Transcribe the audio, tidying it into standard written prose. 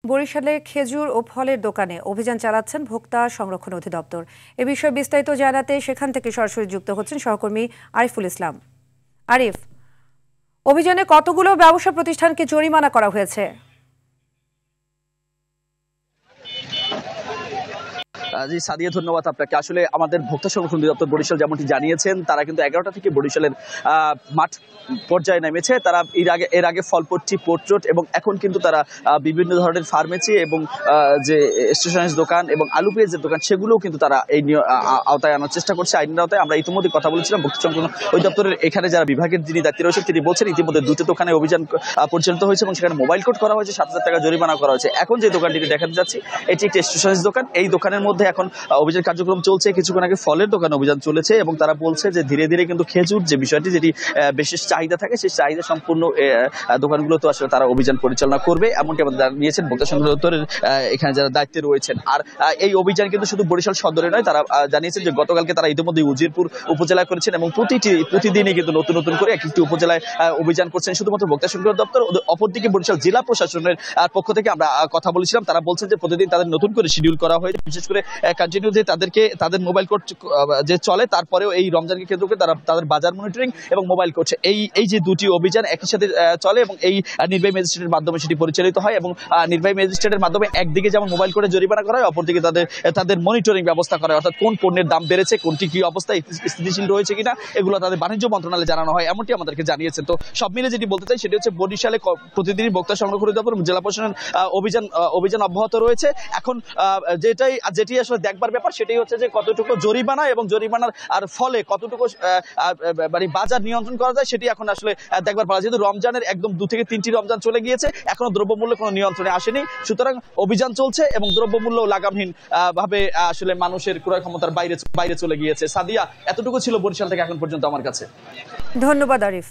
বরিশালে খেজুর ও ফলের দোকানে অভিযান চালাচ্ছেন ভোক্তা সংরক্ষণ অধিদপ্তর। এ বিষয়ে বিস্তারিত জানাতে সেখান থেকে সরাসরি যুক্ত হচ্ছেন সহকর্মী আরিফুল ইসলাম। আরিফ, অভিযানে কতগুলো ব্যবসা প্রতিষ্ঠানকে জরিমানা করা হয়েছে? জি সাদিয়া, ধন্যবাদ আপনাকে। আসলে আমাদের ভোক্তা সংরক্ষণ অধিদপ্তর বরিশাল যেমনটি জানিয়েছেন, তারা কিন্তু 11টা থেকে বরিশালের মাঠ পর্যায়ে নেমেছে। তারা এর আগে ফলপট্টি, পোর্ট রোড এবং এখন কিন্তু তারা বিভিন্ন ধরনের ফার্মেসি এবং যে স্টেশনারি দোকান এবং আলু পেঁয়াজের দোকান, সেগুলোও কিন্তু তারা এই আওতায় আনার চেষ্টা করছে, আইনের আওতায়। আমরা ইতিমধ্যে কথা বলেছিলাম ভোক্তা সংরক্ষণ অধিদপ্তরের এখানে যারা বিভাগের যিনি দায়িত্বে রয়েছেন, তিনি বলছেন ইতিমধ্যে 2টি দোকানে অভিযান পরিচালিত হয়েছে এবং সেখানে মোবাইল কোড করা হয়েছে, 7,000 টাকা জরিমানা করা হয়েছে। এখন যে দোকানটিকে দেখাতে যাচ্ছি, এটি একটি স্টেশনারি দোকান। এই দোকানের মধ্যে এখন অভিযান কার্যক্রম চলছে। কিছুক্ষণ আগে ফলের দোকানে অভিযান চলেছে এবং তারা বলছে যে ধীরে ধীরে কিন্তু খেজুর যে বিষয়টি, যেটি বিশেষ চাহিদা থাকে, সেই চাহিদা সম্পূর্ণ দোকানগুলো তো আসলে তারা অভিযান পরিচালনা করবে, এমনকি আমাদের জানিয়েছেন ভোক্তা সংরক্ষণ দপ্তরের এখানে যারা দায়িত্বে রয়েছেন। আর এই অভিযান কিন্তু শুধু বরিশাল সদরে নয়, তারা জানিয়েছেন যে গতকালকে তারা ইতিমধ্যে উজিরপুর উপজেলায় করেছেন এবং প্রতিদিনই কিন্তু নতুন নতুন করে এক একটি উপজেলায় অভিযান করছেন শুধুমাত্র ভোক্তা সংরক্ষণ দপ্তর। অপরদিকে বরিশাল জেলা প্রশাসনের পক্ষ থেকে আমরা কথা বলেছিলাম, তারা বলছেন যে প্রতিদিন তাদের নতুন করে শিডিউল করা হয়েছে, বিশেষ করে কন্টিনিউ যে তাদের মোবাইল কোড যে চলে, তারপরেও এই রমজানকে কেন্দ্র করে তাদের বাজার মনিটরিং এবং মোবাইল কোড, এই যে দুটি অভিযান একই সাথে চলে এবং এই নির্বাহী ম্যাজিস্ট্রেটের মাধ্যমে সেটি পরিচালিত হয় এবং নির্বাহী ম্যাজিস্ট্রেটের মাধ্যমে একদিকে যেমন মোবাইল কোডে জরিমানা করা হয়, অপরদিকে তাদের মনিটরিং ব্যবস্থা করা হয়, অর্থাৎ কোন পণ্যের দাম বেড়েছে, কোনটি কি অবস্থায় স্থিতিশীল রয়েছে কিনা, এগুলো তাদের বাণিজ্য মন্ত্রণালয়ে জানানো হয়, এমনটি আমাদেরকে জানিয়েছেন। তো সব মিলে যেটি বলতে চাই সেটি হচ্ছে বরিশালে প্রতিদিনই ভোক্তা সংরক্ষণ দপ্তর জেলা প্রশাসন অভিযান অব্যাহত রয়েছে। এখন যেটি আসলে দেখবার ব্যাপার সেটাই হচ্ছে যে কতটুকু জরিমানা এবং জরিমানার আর ফলে কতটুকু মানে বাজার নিয়ন্ত্রণ করা যায়, সেটি এখন আসলে দেখবার পালা। যেহেতু রমজানের একদম 2 থেকে 3টি রমজান চলে গিয়েছে, এখনো দ্রব্যমূল্য কোনো নিয়ন্ত্রণে আসেনি, সুতরাং অভিযান চলছে এবং দ্রব্যমূল্য লাগামহীন ভাবে আসলে মানুষের ক্রয় ক্ষমতার বাইরে চলে গিয়েছে। সাদিয়া, এতটুকু ছিল বরিশাল থেকে এখন পর্যন্ত আমার কাছে। ধন্যবাদ আরিফ।